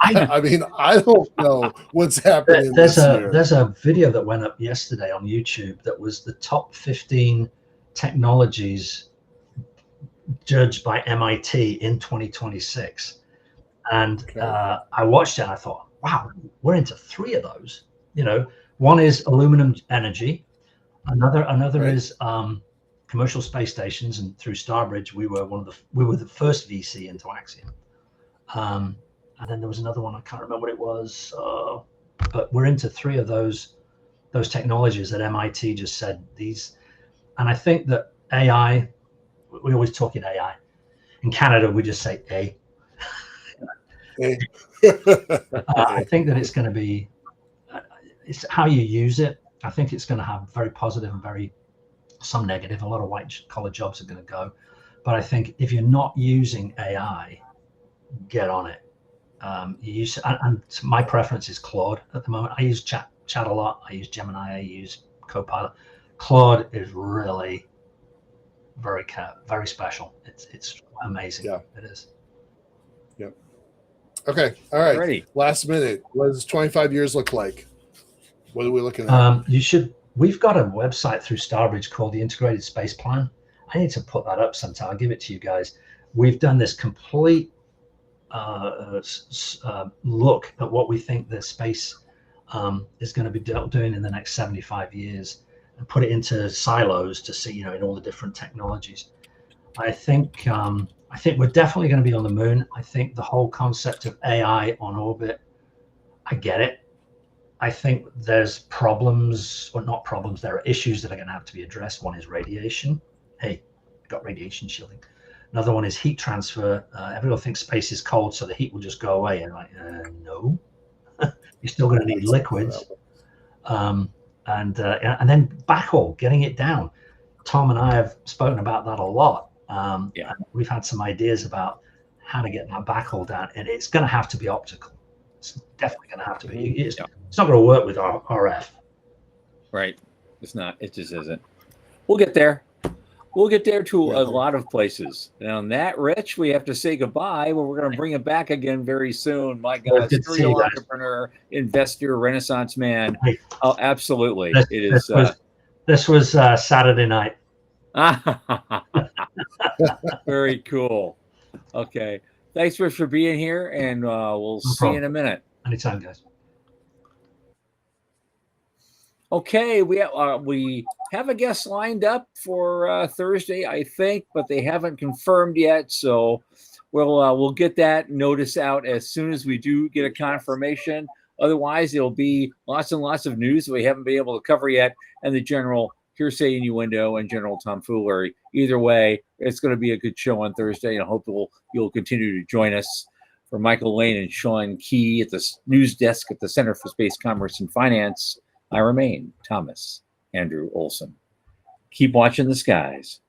I mean, I don't know what's happening this year. There's a video that went up yesterday on YouTube that was the top 15 technologies judged by MIT in 2026. And I watched it and I thought, wow, we're into 3 of those. One is aluminum energy. Another is commercial space stations. And through Starbridge, we were the first VC into Axiom. And then there was another one, I can't remember what it was, but we're into 3 of those technologies that MIT just said these. And I think that AI, we always talk in AI. In Canada, we just say A. I think that it's going to be, it's how you use it. I think it's going to have very positive and some negative. A lot of white collar jobs are going to go. But I think if you're not using AI, get on it. And my preference is Claude at the moment. I use chat a lot. I use Gemini. I use Copilot. Claude is really very special. It's amazing. Yeah, it is. Yep. Okay. All right. Ready. Last minute. What does 25 years look like? What are we looking at? We've got a website through Starbridge called the Integrated Space Plan. I need to put that up sometime. I'll give it to you guys. We've done this complete look at what we think the space is going to be doing in the next 75 years and put it into silos to see, in all the different technologies. I think we're definitely going to be on the moon. I think the whole concept of AI on orbit, I get it. I think there's problems, or not problems, there are issues that are going to have to be addressed. One is radiation. Hey, got radiation shielding. Another one is heat transfer. Everyone thinks space is cold, so the heat will just go away. And no, You're still going to need liquids, and then backhaul, getting it down. Tom and I have spoken about that a lot. And we've had some ideas about how to get that backhaul down, and it's going to have to be optical. It's definitely going to have to be. It's not going to work with RF. Right. It's not. It just isn't. We'll get there. We'll get there to a lot of places. And on that, Rich, we have to say goodbye, but we're going to bring it back again very soon. My God, serial entrepreneur, investor, Renaissance man. Oh, absolutely. This was Saturday night. Very cool. Okay. Thanks, Rich, for being here, and we'll see you in a minute. Anytime, guys. Okay, we have a guest lined up for Thursday, I think, but they haven't confirmed yet. So we'll get that notice out as soon as we do get a confirmation. Otherwise, there'll be lots and lots of news that we haven't been able to cover yet, and the general hearsay innuendo and general tomfoolery. Either way, it's going to be a good show on Thursday, and I hope you'll continue to join us. For Michael Lane and Sean Key at the news desk at the Center for Space Commerce and Finance, I remain Thomas Andrew Olson. Keep watching the skies.